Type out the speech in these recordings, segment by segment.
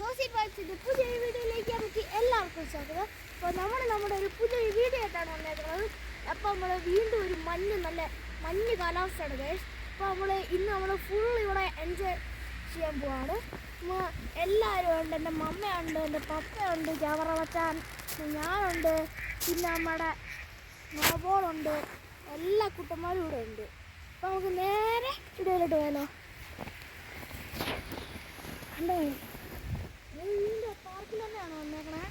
Associate വൈബ്സിൻ്റെ പുതിയൊരു വീഡിയോയിലേക്ക് നമുക്ക് എല്ലാവർക്കും സ്വാഗതം. അപ്പോൾ നമ്മുടെ ഒരു പുതിയൊരു വീഡിയോ ആയിട്ടാണ് വന്നേക്കുന്നത്. അപ്പോൾ നമ്മൾ വീണ്ടും ഒരു മഞ്ഞ് കാലാവസ്ഥയാണ് ഗൈസ്. അപ്പോൾ ഇന്ന് ഫുൾ ഇവിടെ എൻജോയ് ചെയ്യാൻ പോവാണ്. എല്ലാവരും ഉണ്ട്. എൻ്റെ മമ്മയുണ്ട്, എൻ്റെ പപ്പയുണ്ട്, ജവറ മച്ചാൻ, ഞാനുണ്ട്, പിന്നെ നമ്മുടെ നോബോളുണ്ട്, എല്ലാ കുട്ടന്മാരും ഇവിടെ ഉണ്ട്. അപ്പോൾ നമുക്ക് നേരെ വീഡിയോയിലോട്ട് പോയാലോ. കണ്ടോ, ഇതിൻ്റെ പാർക്കിൽ തന്നെയാണ് വന്നേക്കണേ.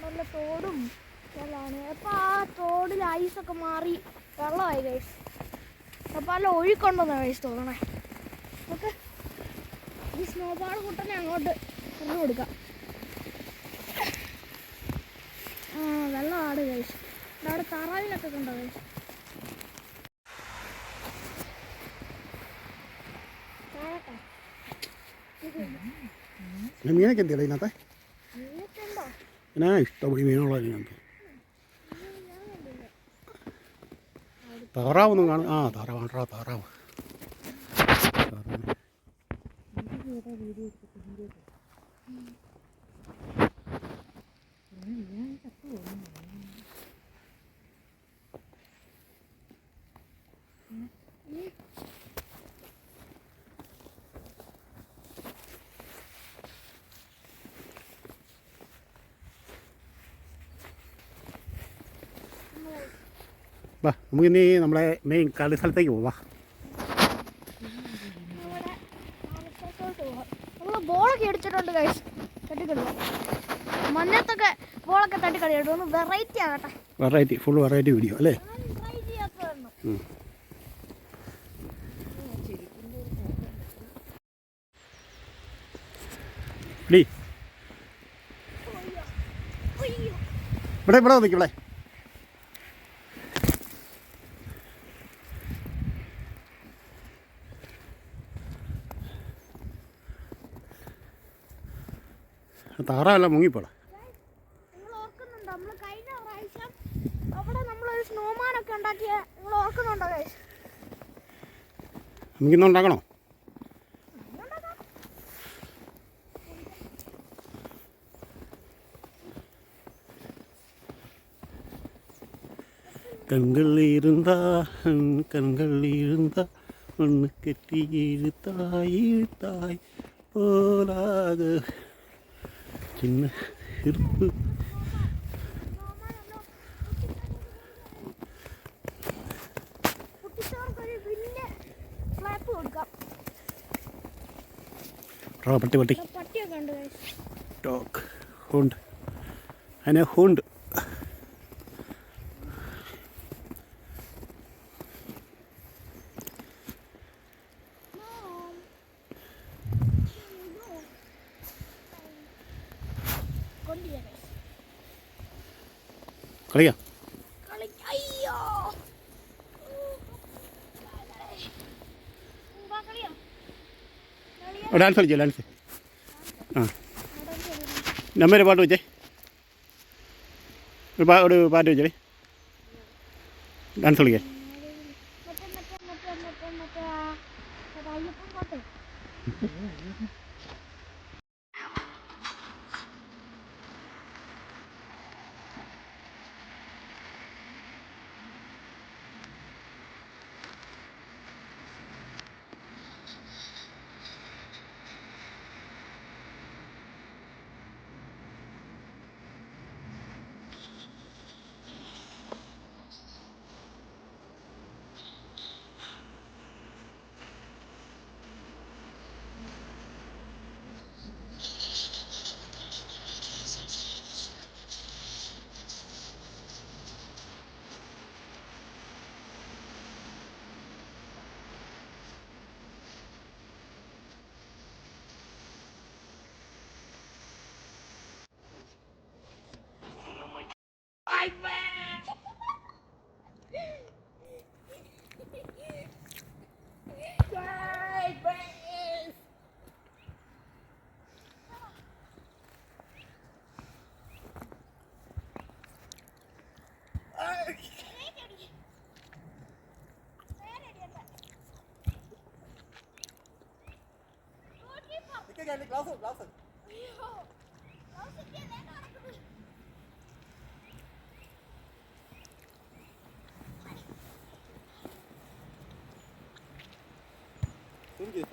നല്ല തോടും വെള്ളമാണ്. അപ്പോൾ ആ തോടിൽ ഐസൊക്കെ മാറി വെള്ളമായി ഗൈസ്. അപ്പോൾ നല്ല ഒഴുക്കുണ്ടെന്നാണ് ഗൈസ് തോന്നണേ. നമുക്ക് ഈ സ്നോബോൾ കുട്ടനെ അങ്ങോട്ട് എറിഞ്ഞു കൊടുക്കാം. വെള്ളമാണ് ഗൈസ്. അവിടെ താറാവിലൊക്കെ കണ്ടോ ഗൈസ്. മീനൊക്കെ എന്തില്ല ഇതിനകത്തെ? ഇഷ്ടംപടി മീനുള്ളത് ഇതിനകത്ത്. താറാവൊന്നും കാണും. താറാവ് വാ, നമുക്കിനി നമ്മളെ മെയിൻ കളി സ്ഥലത്തേക്ക് പോവാം. ബോളൊക്കെ അടിച്ചിട്ടുണ്ട് ഗൈസ്. തട്ടിക്കളിയാ മഞ്ഞത്തൊക്കെ ബോളൊക്കെ തട്ടിക്കളിയായിട്ട് ഒന്ന് വെറൈറ്റി ആകട്ടെ. ഫുൾ വെറൈറ്റി വീഡിയോ അല്ലേ? ഇവിടെ നിൽക്കും. ഇവിടെ താറാവെല്ലാം മുങ്ങിപ്പോളാം. നമുക്കിന്ന് ഉണ്ടാക്കണോ? கண்கள் இருந்தா ஒன்று கெட்டி இழுத்தாய் போலாக சின்ன இருப்பு. പട്ടി ഡോഗ് ഹുണ്ട് അതിനെ ഹുണ്ട്. കളിക്കാം. ഡാൻസ് കളിച്ചോ? ഡാൻസ് നമ്മൊരു പാട്ട് വെച്ചേ. ഒരു പാട്ട് വെച്ചേ. ഡാൻസ് കളിക്കാൻ. അയ്യോ റോസിക്ക് നേരെ നടക്കുന്നു. അയ്യോ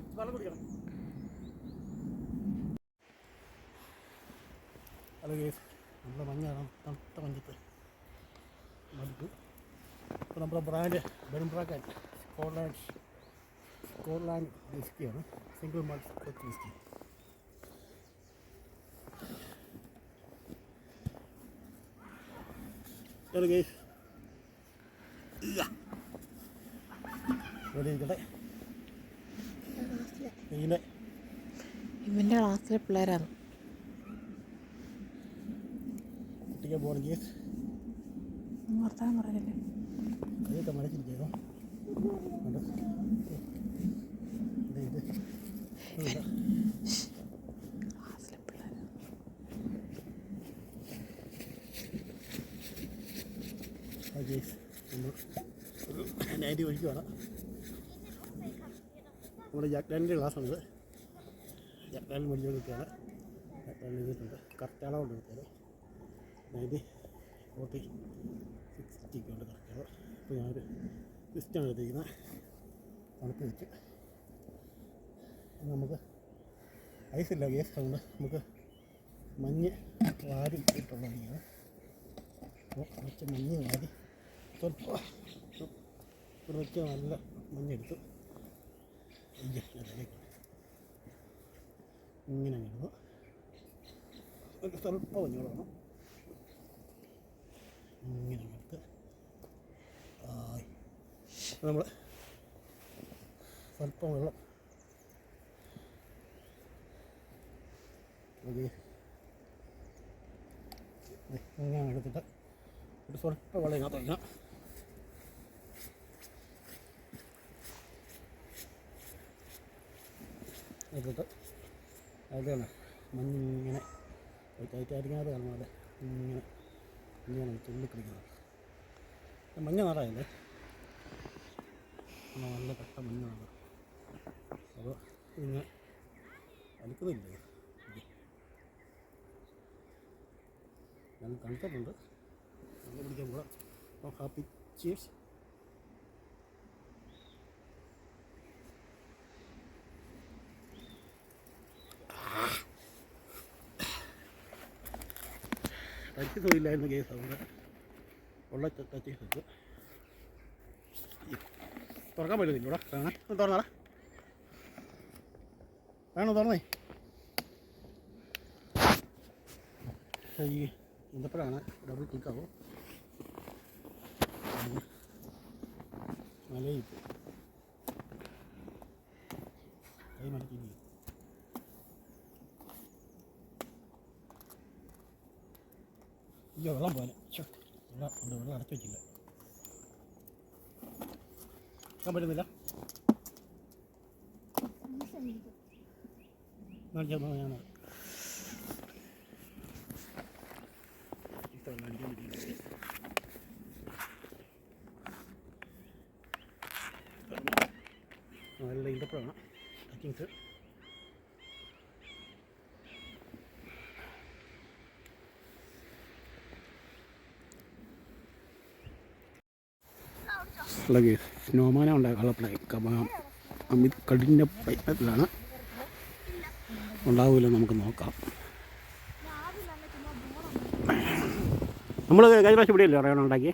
വെള്ളം കുടിക്കണം. അത് കേസ് നമ്മുടെ മഞ്ഞാണ്, തണുത്ത മഞ്ഞത്ത് മടുത്തു. ഇപ്പോൾ നമ്മുടെ ബ്രാൻഡ് ബെൻബ്രാക്കൻ സ്കോട്ട്ലാൻഡ് വിസ്കിയാണ്, single malt scotch whisky. Case ഇവിടെ ഇരിക്കട്ടെ. ഇവൻ്റെ ക്ലാസ്സിലെ പിള്ളേരാണ് കുട്ടിക്കാൻ പോകണം. കേസ് വർത്താനം പറയല്ലേ, കൈയൊക്കെ മടക്കിരിക്കുന്നു. ക്ലാസ്സിലെ പിള്ളേരാണ്. നൈറ്റി ഒഴിക്കുവാണ്. നമ്മുടെ ജാക്ലാൻഡിൻ്റെ ക്ലാസ്സാണിത്. ജാക്ലാൻഡ് വലിയ കുട്ടിയാണ്. ജാക്ലാൻഡ് ചെയ്തിട്ടുണ്ട്. കറക്റ്റ് അളവുണ്ട് കുട്ടികൾ. 60 ഉണ്ട് കറക്റ്റ് അളവ്. ഇപ്പോൾ ഞാനൊരു ലിസ്റ്റാണ് എടുത്തിരിക്കുന്നത്. തണുത്ത് വെച്ച് നമുക്ക് ഐസില്ല ഗ്യാസ്, അതുകൊണ്ട് നമുക്ക് മഞ്ഞ് വാരി ഇട്ടുള്ളതാണ്. അപ്പോൾ കുറച്ച് മഞ്ഞ് വാരി സ്വല്പം ഇവിടെ വെച്ച് നല്ല മഞ്ഞെടുത്തു ഇങ്ങനെ ഇടുന്നു. ഒരു സ്വല്പം മഞ്ഞൾ വേണം. ഇങ്ങനെ എടുത്ത് നമ്മൾ സ്വല്പം വെള്ളം ഇങ്ങനെ എടുത്തിട്ട് ഒരു സ്വല്പ വെള്ളം ഇതിനകത്ത് ഒഴിക്കണം. എടുത്തിട്ട് അതിലാണ് മഞ്ഞിങ്ങനെ ടൈറ്റായിരിക്കാതെ കാണാതെ ഇങ്ങനെ തുള്ളിക്കളിക്കുന്നത്. മഞ്ഞ നിറയല്ലേ, നല്ല കട്ട മഞ്ഞ നിറ. അപ്പോൾ ഇങ്ങനെ വലിക്കുന്നില്ലേ, ഞാൻ തണുത്തിട്ടുണ്ട്. നമ്മൾ പിടിക്കാൻ പോകാം. അപ്പോൾ ഹാപ്പി ചീസ്. ടച്ച് സുഖമില്ലായിരുന്നു കേസ്, അവിടെ ഉള്ള ടച്ച് വെച്ച് തുറക്കാൻ പറ്റുന്നില്ല. ഇവിടെ വേണേ ഒന്ന് തുറന്നാടാ, വേണോ തുറന്നേ. ഈ ഇന്തപ്പോഴാണ് ഡബിൾ ടിക്കാവും മലയിൽ കൈ മടിക്കില്ല. അയ്യോ വെള്ളം പോലെ വെള്ളം അടച്ചു വെച്ചില്ല, എടുക്കാൻ പറ്റുന്നില്ല. ഞാൻ അടിക്കാൻ പറ്റില്ല. നല്ല ഇന്തപ്പോഴാണ് ടച്ചിങ്സ്. ഉള്ളത് സ്നോമാനം ഉണ്ടാകും. അമിത് കഠിന പ്രയത്നത്തിലാണ്, ഉണ്ടാവില്ല, നമുക്ക് നോക്കാം. നമ്മൾ കഴിഞ്ഞ പ്രാവശ്യം ഇവിടെയല്ലേ റയോൺ ഉണ്ടാക്കി.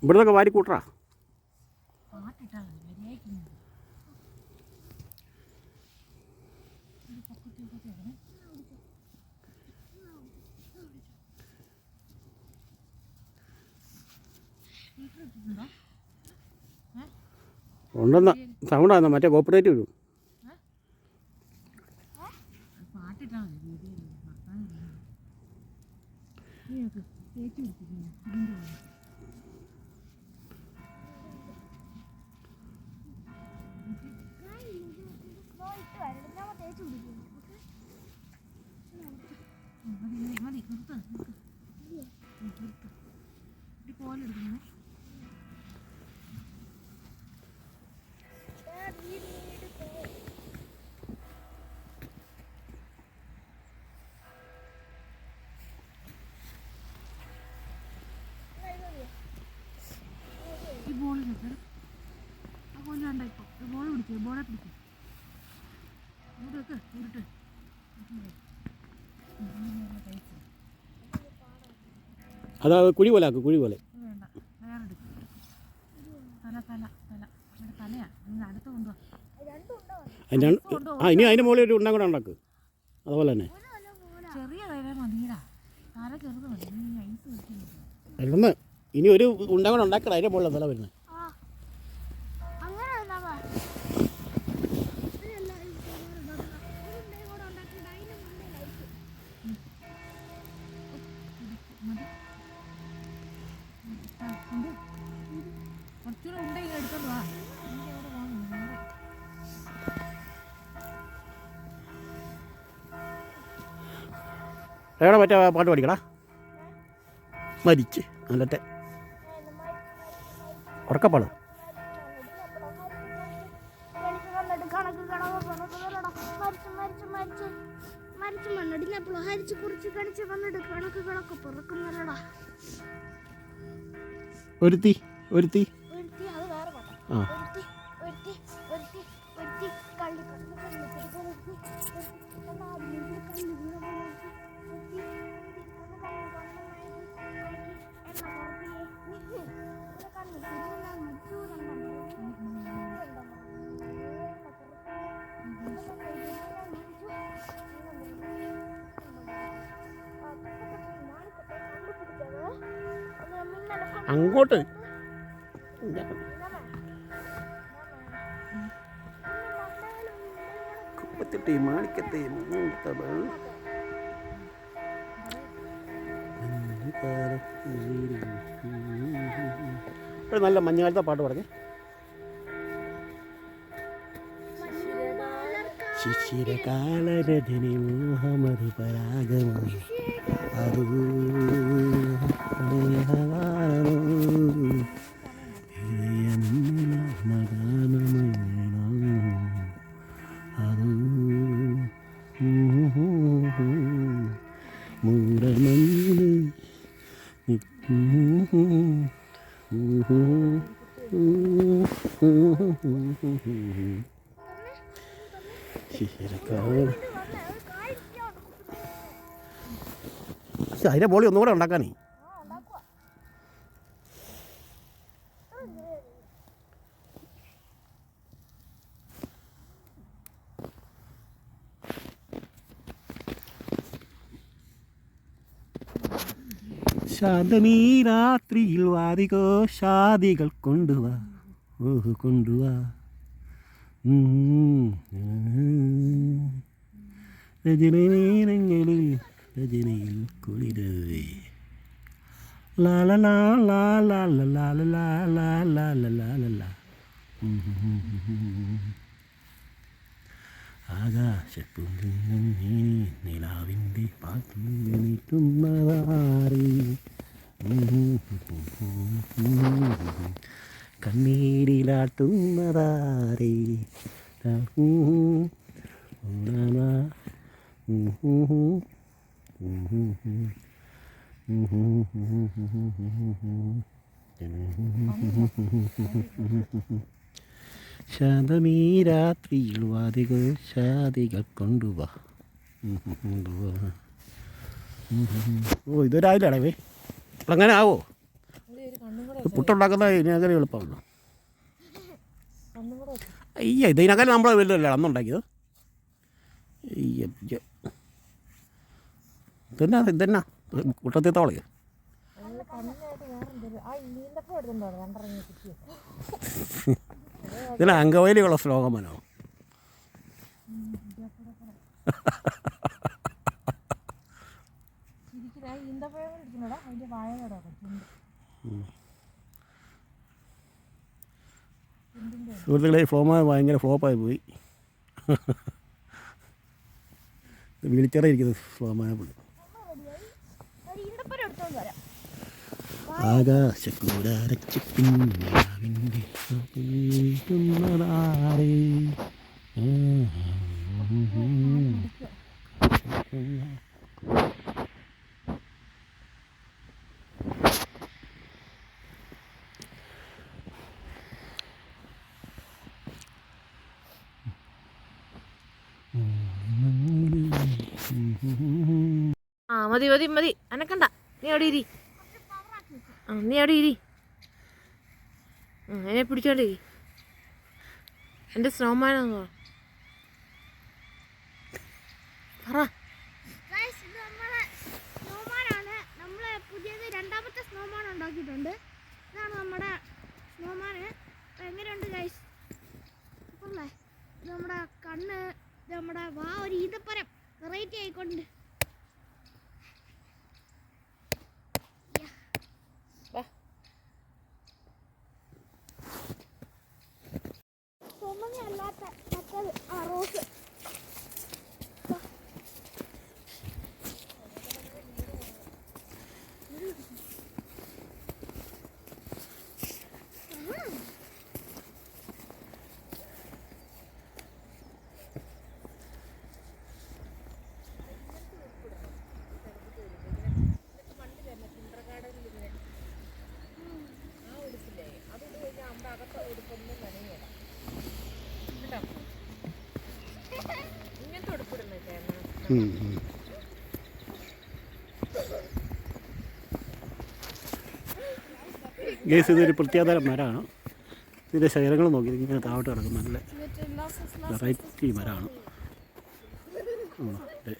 ഇവിടുന്നൊക്കെ വാരി കൂട്ടറാ. ഉണ്ടെന്ന സൗണ്ടാണ്, മറ്റേ കോപ്പറേറ്റ് വരും. ഈ ബോളിനൊക്കെ ആ ബോൾ വേണ്ടായിപ്പോ, ബോൾ പിടിക്കുക, ബോളെ പിടിക്കുക, ഇവിടെയൊക്കെ ഉരുട്ട്. അതാ കുഴി പോലെ ആക്കും, കുഴി പോലെ വേണ്ട, വേറെ എടുക്കും. തല തല തല ഇവിടെ തലയാ, നിങ്ങൾ അടുത്ത് കൊണ്ടുപോകാം. ഇനി അതിൻ്റെ മുകളിൽ ഒരു ഉണ്ടാകും കൂടെ ഉണ്ടാക്കും. അതുപോലെ തന്നെ ചെറിയ തല മതിയടാ, തല ചെറുത് മതി. ഐസ് വെക്കുന്നില്ല. അല്ലെന്ന് ഇനി ഒരു ഉണ്ടാകും ഉണ്ടാക്കണം, അതിൻ്റെ മുകളിൽ തല വരുന്നത്. കുറച്ചുകൂടെ ഉണ്ടെങ്കിൽ എടുത്തോണ്ട് വാ. എവിടെ മറ്റേ പാട്ട് പഠിക്കടാ, മരിച്ച് നല്ലത്തെ ഉറക്കപ്പാട്. ഒരുത്തി ഒരുത്തി ആ മിന്നലെ അങ്ങോട്ട് കുപ്പത്തിട്ടി മാണിക്കത്തെ ഒരു നല്ല മഞ്ഞുകാലത്തെ പാട്ട് പറഞ്ഞേ. ശിശിരകാലരജനി മോഹമതി പരാഗമോ അതൂ പക്ഷെ അതിൻ്റെ ബോളി ഒന്നുകൂടെ ഉണ്ടാക്കാനേ. ശാന്തമീ രാത്രിയിൽ വാദികോഷാദികൾ കൊണ്ടുവാ, ഓഹ് കൊണ്ടുവാ. രജനീരങ്ങളിൽ രജനയിൽ കുളിരവേ ലാല ലാ ലാ ലാ ലാ ലാ ലാ ലാ ലാ ലാ. ആകാശപ്പുറം നിലാവിൻ്റെ പാട്ടുന്നതാറി കണ്ണീരിലാട്ടുന്നതാറി ശാന്തമീ രാത്രിയിൽ വാദികൾ ശാദികൾ കൊണ്ടുവാ. ഓ ഇതൊരാവിലാണേ വേ അങ്ങനെ ആവോ? പുട്ടുണ്ടാക്കുന്ന ഇതിനകരം എളുപ്പമല്ലോ. അയ്യ ഇതിനകരം നമ്മളെ വീട്ടിലല്ലേ അന്നുണ്ടാക്കിയത്. ഇതെന്നാ കുട്ടത്തിത്തോളയോ? ഇതിന് അങ്കവൈലിയുള്ള ശ്ലോകമാനോ? സുഹൃത്തുക്കളെ ഫ്ലോമാ ഭയങ്കര ഫ്ലോപ്പായി പോയി. വീളിച്ചേറ ഇരിക്കുന്നത് ഫ്ലോമാനെ പുള്ളി. ആകാശക്കൂടാരച്ചിപ്പിന്നവിൻ്റെ ആ മതി മതി മതി അനക്കണ്ട. നീ അവിടെ ഇരി. നീ അവിടെ ഇരി. എന്നെ പിടിച്ചോണ്ടിരി. എൻ്റെ സ്നോമാനാണോ പറ. രണ്ടാമത്തെ സ്നോമാൻ ഉണ്ടാക്കിയിട്ടുണ്ട്. ഇതാണ് നമ്മുടെ സ്നോമാന്. എങ്ങനെയുണ്ട് ഗൈസ്? അല്ലേ ഇത് നമ്മുടെ കണ്ണ്, ഇത് നമ്മുടെ വാ ഒരു ഈന്തപ്പഴം വെറൈറ്റി ആയിക്കൊണ്ട്. അല്ലാത്ത മറ്റേത് റോസ്. ഗേസ് ഇതൊരു പ്രത്യേകതര മരമാണ്. ഇതിൻ്റെ ശകലങ്ങൾ നോക്കി ഇങ്ങനെ താഴോട്ട് കിടക്കും. നല്ല വെറൈറ്റി മരമാണ്.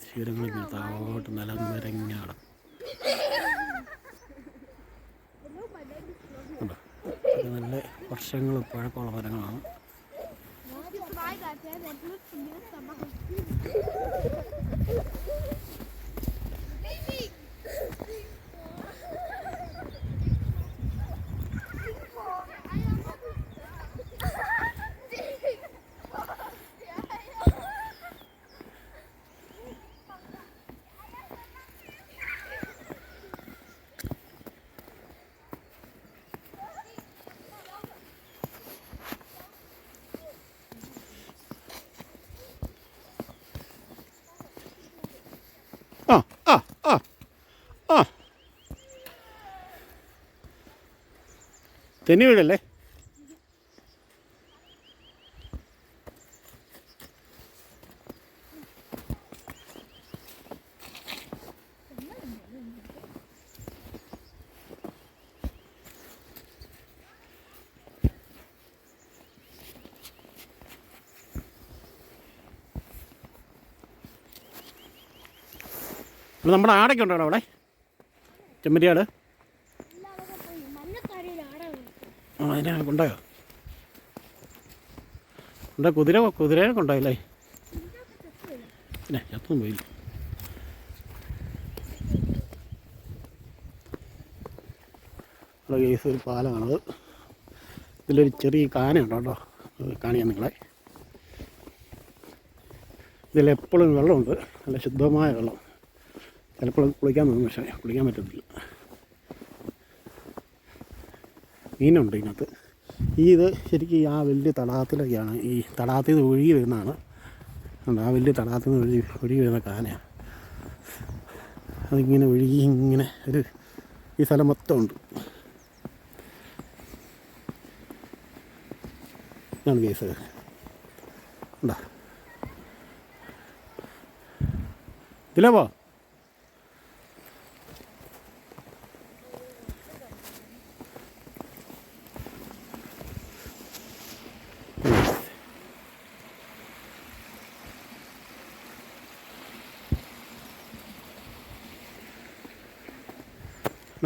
ശീലങ്ങൾ ഇങ്ങനെ താഴോട്ട് നിലം നിരങ്ങി കിടക്കും. കണ്ടോ, ഇത് നല്ല വർഷങ്ങൾ പഴക്കമുള്ള മരങ്ങളാണ്. ആ ആ ആ ആ തെന്നി വീടല്ലേ? നമ്മുടെ ആടൊക്കെ ഉണ്ടോ അവിടെ? ചെമ്മരിയാട് ആ അതിനെ കൊണ്ടായോ? ഉണ്ടോ? കുതിരയെ കൊണ്ടായില്ലേ? പിന്നെ ചത്തൊന്നും പോയില്ല. അവിടെ കേസ് ഒരു പാലമാണത്. ഇതിലൊരു ചെറിയ കാനയുണ്ടോ കേട്ടോ, കാണിയാൽ നിങ്ങളെ. ഇതിലെപ്പോഴും വെള്ളമുണ്ട്, നല്ല ശുദ്ധമായ വെള്ളം. ചിലപ്പോൾ കുളിക്കാൻ തോന്നും, പക്ഷേ കുളിക്കാൻ പറ്റത്തില്ല. മീനുണ്ട് ഇതിനകത്ത്. ഇത് ശരിക്കും ആ വലിയ തടാകത്തിലൊക്കെയാണ്, ഈ തടാകത്തിൽ നിന്ന് ഒഴുകി വരുന്നതാണ്. ആ വലിയ തടാകത്തിൽ നിന്ന് ഒഴുകി വരുന്ന കാനയാണ്. അതിങ്ങനെ ഒഴുകി ഇങ്ങനെ ഈ സ്ഥലം മൊത്തം ഉണ്ട്. ഇതാണ് കേസ്. ഉണ്ടോ ഇതിലേ പോ.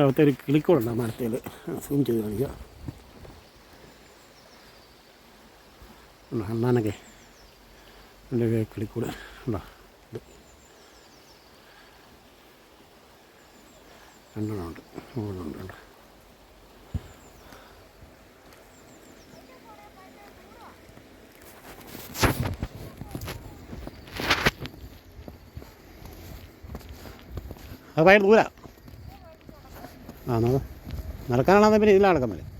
അവിടുത്തെ ഒരു കിളിക്കൂടുണ്ട് മരത്തേൽ, സൂം ചെയ്ത് കാണിക്കുക. അണ്ണാനൊക്കെ നല്ല കിളിക്കൂട് ഉണ്ടോ? ഇത് രണ്ടെണ്ണമുണ്ട്, മൂന്നെണ്ണമുണ്ട്. ഉണ്ടോ? അത് ഭയങ്കര ദൂരാ. ആ നടക്കാനാണെന്ന് പിന്നെ ഇതിലാണ് നടക്കാൻ പറ്റും.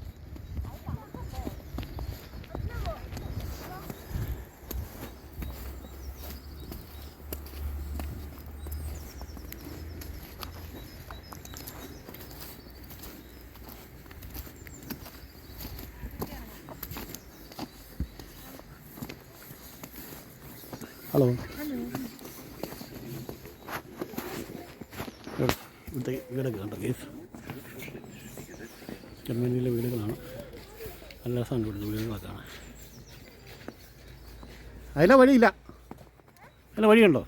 ഹലോ, ഇവിടുത്തെ വീടൊക്കെ കണ്ടോ കേസ്? ജർമ്മനിയിലെ വീടുകളാണ്. നല്ല രസമാണ് ഇവിടുത്തെ വീടുകളൊക്കെ കാണാൻ. അതിലെ വഴിയില്ല, അതിലെ വഴിയുണ്ടോ?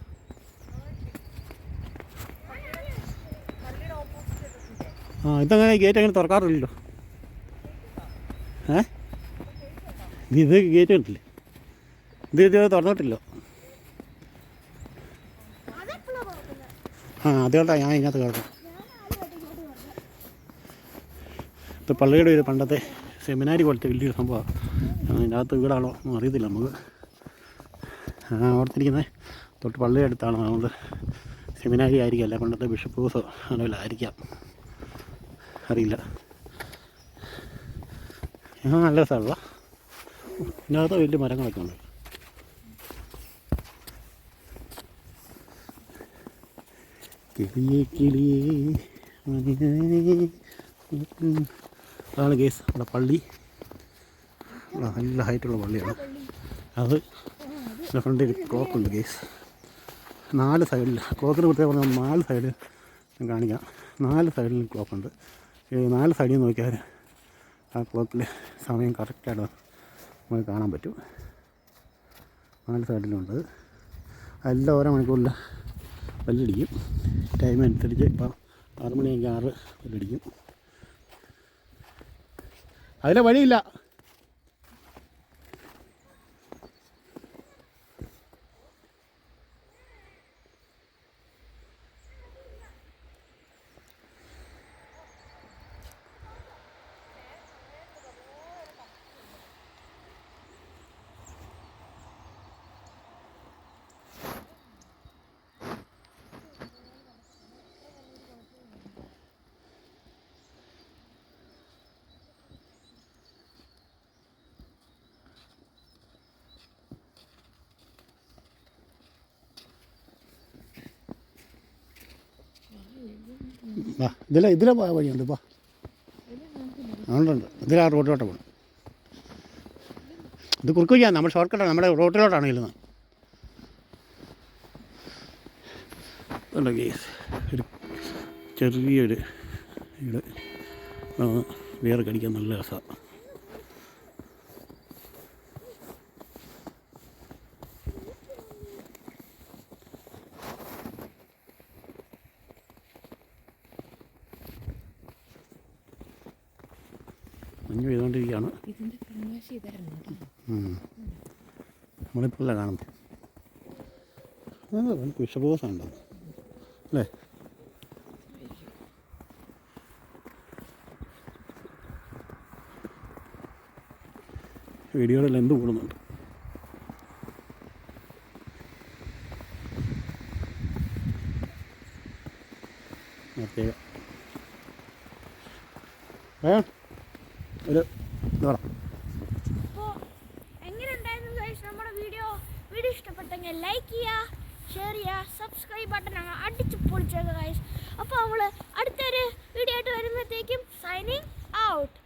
ആ ഇതങ്ങനെ ഗേറ്റ് അങ്ങനെ തുറക്കാറില്ലല്ലോ. ഇത് ഗേറ്റ് കണ്ടില്ലേ? ഇത് തുറന്നിട്ടില്ലോ. ആ അതുകൊണ്ടാണ് ഞാൻ ഇതിനകത്ത് കിടക്കും. ഇത് പള്ളിയുടെ ഒരു പണ്ടത്തെ സെമിനാരി പോലത്തെ വലിയൊരു സംഭവമാണ്. അതിനകത്ത് വീടാണോ ഒന്നും അറിയത്തില്ല നമുക്ക്. ഓർത്തിരിക്കുന്നത് തൊട്ട് പള്ളിയുടെ അടുത്താണ്. അതുകൊണ്ട് സെമിനാരി ആയിരിക്കും, അല്ല പണ്ടത്തെ ബിഷപ്പ് ഹൗസോ അങ്ങനെ ആയിരിക്കാം, അറിയില്ല. നല്ല സ്ഥലമുള്ള ഇതിനകത്ത് വലിയ മരങ്ങളൊക്കെ ഉണ്ട്. കിളിയേ കിളിയേ അതാണ് കേസ്. അവിടെ പള്ളി നല്ല ഹൈറ്റുള്ള പള്ളിയാണ് അത്. എൻ്റെ ഫ്രണ്ടിൽ ക്ലോക്കുണ്ട് കേസ്. 4 സൈഡിൽ ക്ലോക്കിന് പ്രത്യേകം പറഞ്ഞാൽ 4 സൈഡിൽ ഞാൻ കാണിക്കാം. 4 സൈഡിലും ക്ലോക്കുണ്ട്. ഈ 4 സൈഡിൽ നോക്കിയാൽ ആ ക്ലോക്കിൽ സമയം കറക്റ്റായിട്ട് നമുക്ക് കാണാൻ പറ്റും. 4 സൈഡിലുണ്ട്. എല്ലാം ഓരോ മണിക്കൂറിൽ ബെല്ലടിക്കും. ടൈം അനുസരിച്ച് ഇപ്പം 6 മണിയാണെങ്കിൽ 6 ബെല്ലടിക്കും. അതിലെ വഴിയില്ല. വാ, ഇതിലെ പോയ വഴിയുണ്ട്. ഇപ്പോൾ അതുകൊണ്ടുണ്ട്. ഇതിലാ റോഡിലോട്ട് പോകണം. ഇത് കുറുക്ക് വഴിയാണ്. നമ്മൾ ഷോർട്ട് കട്ടാണ്. നമ്മുടെ റോഡിലോട്ടാണ് ചെല്ലുന്നത്. അതുകൊണ്ട് ഒരു ചെറിയൊരു ഇത് വേറെ കടിക്കാൻ നല്ല രസമാണ്. മഞ്ഞ് പെയ്തുകൊണ്ടിരിക്കുകയാണ്. നമ്മളിപ്പോൾ അല്ല കാണുന്നത്. വിഷബോധമുണ്ടോ അല്ലേ? വീഡിയോയുടെ ലെന്ത് കൂടുന്നുണ്ട്. പ്രത്യേക ഒരു അപ്പോൾ എങ്ങനെ ഉണ്ടായിരുന്നു ഗൈസ് നമ്മുടെ വീഡിയോ ഇഷ്ടപ്പെട്ടെങ്കിൽ ലൈക്ക് ചെയ്യുക, ഷെയർ ചെയ്യുക, സബ്സ്ക്രൈബ് ബട്ടൺ അടിച്ച് പൊളിച്ചേക്കുക ഗൈസ്. അപ്പോൾ നമ്മൾ അടുത്തൊരു വീഡിയോ ആയിട്ട് വരുമ്പോഴത്തേക്കും സൈനിങ് ഔട്ട്.